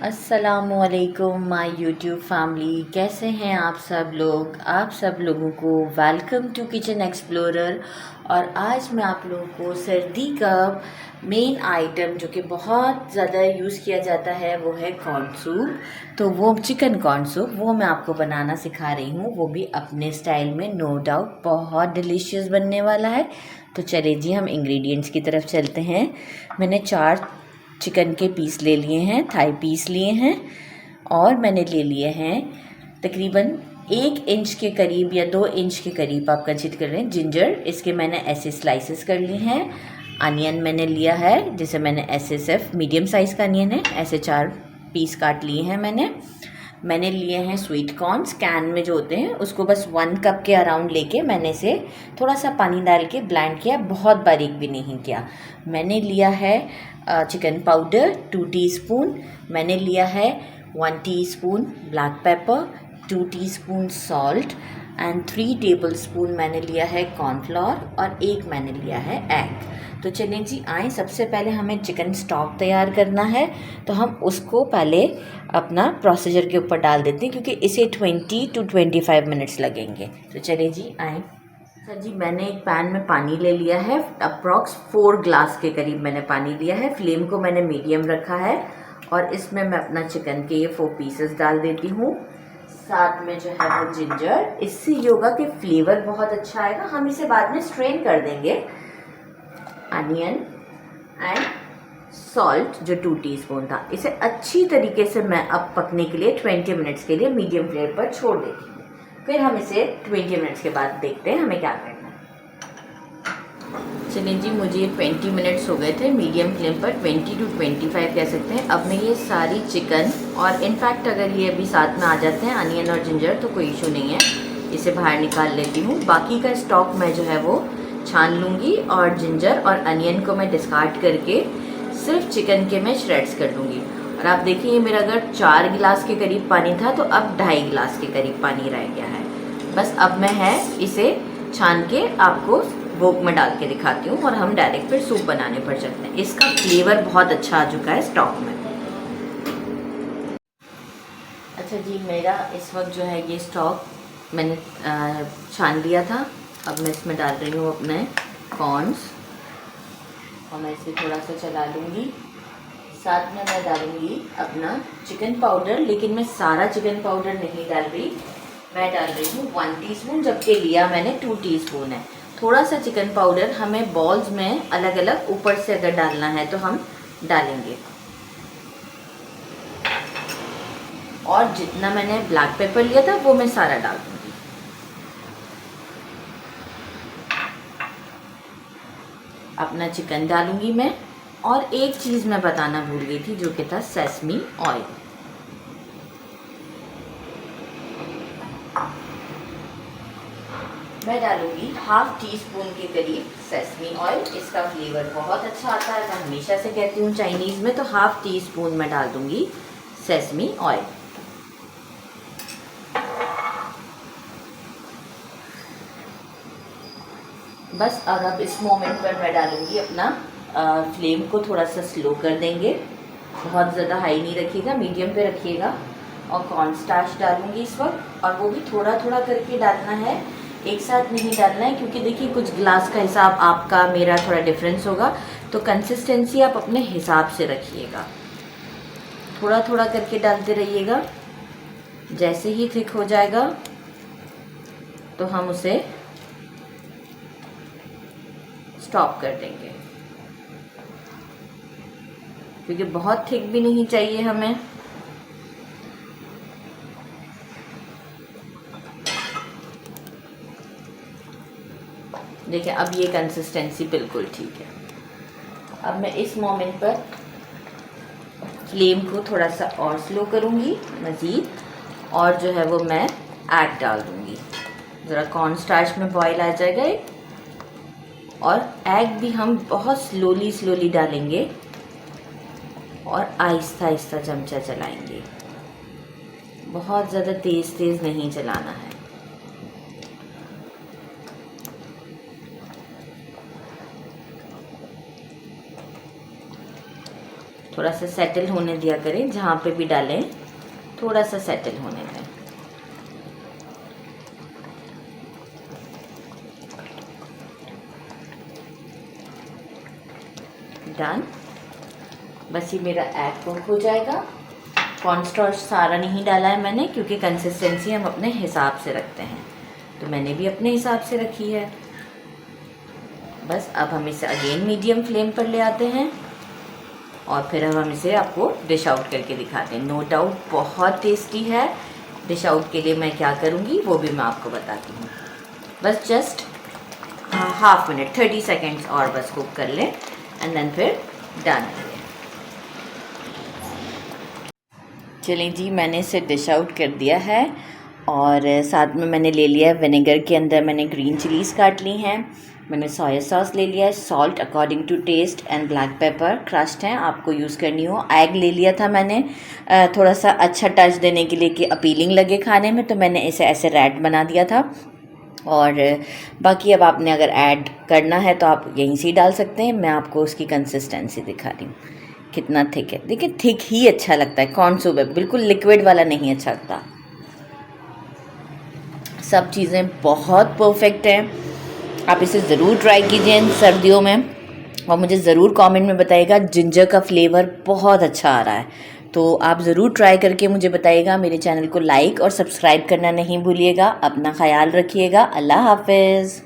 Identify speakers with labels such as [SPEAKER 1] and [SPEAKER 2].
[SPEAKER 1] अस्सलामुअलैकुम my YouTube family, कैसे हैं आप सब लोग। आप सब लोगों को वेलकम टू किचन एक्सप्लोरर। और आज मैं आप लोगों को सर्दी का मेन आइटम जो कि बहुत ज़्यादा यूज़ किया जाता है वो है कॉर्न सूप। तो वो चिकन कॉर्न सूप वो मैं आपको बनाना सिखा रही हूँ, वो भी अपने स्टाइल में। नो डाउट बहुत डिलीशियस बनने वाला है। तो चलिए जी हम इंग्रेडिएंट्स की तरफ चलते हैं। मैंने 4 चिकन के पीस ले लिए हैं, थाई पीस लिए हैं, और मैंने ले लिए हैं तकरीबन 1 इंच के करीब या 2 इंच के करीब आप कंसीडर कर रहे हैं जिंजर। इसके मैंने ऐसे स्लाइसेस कर लिए हैं। अनियन मैंने लिया है, जिसे मैंने एसएसएफ मीडियम साइज़ का अनियन है, ऐसे 4 पीस काट लिए हैं मैंने लिए हैं स्वीट कॉर्न्स, कैन में जो होते हैं, उसको बस 1 कप के अराउंड लेके मैंने इसे थोड़ा सा पानी डाल के ब्लेंड किया, बहुत बारीक भी नहीं किया। मैंने लिया है चिकन पाउडर 2 टीस्पून। मैंने लिया है 1 teaspoon black pepper, 2 teaspoon salt and 3 tablespoon मैंने लिया है कॉर्नफ्लोर, और 1 मैंने लिया है एग। तो चलिए जी आए, सबसे पहले हमें चिकन स्टॉक तैयार करना है, तो हम उसको पहले अपना प्रोसीजर के ऊपर डाल देते हैं, क्योंकि इसे 20 to 25 मिनट्स लगेंगे। तो चलिए जी आए। सर जी मैंने एक पैन में पानी ले लिया है, अप्रॉक्स 4 ग्लास के करीब मैंने पानी लिया है। फ्लेम को मैंने मीडियम रखा है, और इसमें मैं अपना चिकन के ये 4 पीसेस डाल देती हूँ। साथ में जो है वो जिंजर, इससे ये होगा कि फ्लेवर बहुत अच्छा आएगा। हम इसे बाद में स्ट्रेन कर देंगे। अनियन एंड सॉल्ट जो 2 टीस्पून था, इसे अच्छी तरीके से मैं अब पकने के लिए 20 मिनट्स के लिए मीडियम फ्लेम पर छोड़ देती हूँ। फिर हम इसे 20 मिनट्स के बाद देखते हैं हमें क्या करना है। चलिए जी मुझे 20 मिनट्स हो गए थे मीडियम फ्लेम पर, 20 to 25 कह सकते हैं। अब मैं ये सारी चिकन, और इनफैक्ट अगर ये अभी साथ में आ जाते हैं अनियन और जिंजर तो कोई इशू नहीं है, इसे बाहर निकाल लेती हूँ। बाकी का स्टॉक मैं जो है वो छान लूँगी, और जिंजर और अनियन को मैं डिस्कार्ड करके सिर्फ चिकन के मैं श्रेड्स कर दूँगी। और आप देखिए मेरा अगर 4 गिलास के करीब पानी था तो अब 2.5 गिलास के करीब पानी रह गया है। बस अब मैं इसे छान के आपको वोक में डाल के दिखाती हूँ, और हम डायरेक्ट फिर सूप बनाने पर चलते हैं। इसका फ्लेवर बहुत अच्छा आ चुका है स्टॉक में। अच्छा जी मेरा इस वक्त जो है ये स्टॉक मैंने छान लिया था। अब मैं इसमें डाल रही हूँ अपने कॉर्न्स, और मैं इसे थोड़ा सा चला लूँगी। साथ में मैं डालूँगी अपना चिकन पाउडर, लेकिन मैं सारा चिकन पाउडर नहीं डाल रही, मैं डाल रही हूँ 1 टीस्पून, जबकि लिया मैंने 2 टीस्पून है। थोड़ा सा चिकन पाउडर हमें बॉल्स में अलग अलग ऊपर से अगर डालना है तो हम डालेंगे। और जितना मैंने ब्लैक पेपर लिया था वो मैं सारा डाल दूँगी। अपना चिकन डालूंगी मैं, और एक चीज़ मैं बताना भूल गई थी जो कि था सेसमी ऑयल। मैं डालूंगी 1/2 टीस्पून के करीब सेसमी ऑयल। इसका फ्लेवर बहुत अच्छा आता है, मैं हमेशा से कहती हूँ चाइनीज़ में, तो 1/2 टीस्पून मैं डाल दूंगी सेसमी ऑयल। बस और अब इस मोमेंट पर मैं डालूंगी अपना फ्लेम को थोड़ा सा स्लो कर देंगे, बहुत ज़्यादा हाई नहीं रखिएगा, मीडियम पे रखिएगा। और कॉर्न स्टार्च डालूंगी इस वक्त, और वो भी थोड़ा थोड़ा करके डालना है, एक साथ नहीं डालना है, क्योंकि देखिए कुछ ग्लास का हिसाब आपका मेरा थोड़ा डिफरेंस होगा, तो कंसिस्टेंसी आप अपने हिसाब से रखिएगा। थोड़ा थोड़ा करके डालते रहिएगा। जैसे ही थिक हो जाएगा तो हम उसे स्टॉप कर देंगे, क्योंकि बहुत थिक भी नहीं चाहिए हमें। देखिए अब ये कंसिस्टेंसी बिल्कुल ठीक है। अब मैं इस मोमेंट पर फ्लेम को थोड़ा सा और स्लो करूँगी मज़ीद, और जो है वो मैं एग डाल दूँगी। ज़रा कॉर्न स्टार्च में बॉईल आ जाएगा एक, और एग भी हम बहुत स्लोली डालेंगे, और आहिस्ता आहिस्ता चमचा चलाएंगे, बहुत ज़्यादा तेज़ नहीं चलाना है। थोड़ा सा सेटल होने दिया करें, जहाँ पे भी डालें थोड़ा सा सेटल होने दें। डन। बस ये मेरा एग कुक हो जाएगा। कॉर्नस्टार्च सारा नहीं डाला है मैंने, क्योंकि कंसिस्टेंसी हम अपने हिसाब से रखते हैं, तो मैंने भी अपने हिसाब से रखी है। बस अब हम इसे अगेन मीडियम फ्लेम पर ले आते हैं और फिर अब हम इसे आपको डिश आउट करके दिखाते हैं। नो डाउट बहुत टेस्टी है। डिश आउट के लिए मैं क्या करूँगी वो भी मैं आपको बताती हूँ। बस जस्ट हाफ मिनट 30 सेकेंड्स और बस कुक कर लें एंड देन फिर डन। चलें जी, मैंने इसे डिश आउट कर दिया है और साथ में मैंने ले लिया है विनेगर के अंदर मैंने ग्रीन चिलीज़ काट ली हैं, मैंने सोया सॉस ले लिया है, salt according to taste and black pepper crushed है, आपको यूज़ करनी हो। एग ले लिया था मैंने थोड़ा सा अच्छा टच देने के लिए कि अपीलिंग लगे खाने में, तो मैंने इसे ऐसे रेड बना दिया था। और बाकी अब आपने अगर ऐड करना है तो आप यहीं से डाल सकते हैं। मैं आपको उसकी कंसिस्टेंसी दिखा रही हूँ कितना थिक है। देखिए थिक ही अच्छा लगता है, कॉर्न सूप है, बिल्कुल लिक्विड वाला नहीं अच्छा लगता। सब चीज़ें बहुत परफेक्ट हैं, आप इसे ज़रूर ट्राई कीजिए इन सर्दियों में और मुझे ज़रूर कमेंट में बताइएगा। जिंजर का फ्लेवर बहुत अच्छा आ रहा है, तो आप ज़रूर ट्राई करके मुझे बताइएगा। मेरे चैनल को लाइक और सब्सक्राइब करना नहीं भूलिएगा। अपना ख्याल रखिएगा। अल्लाह हाफिज़।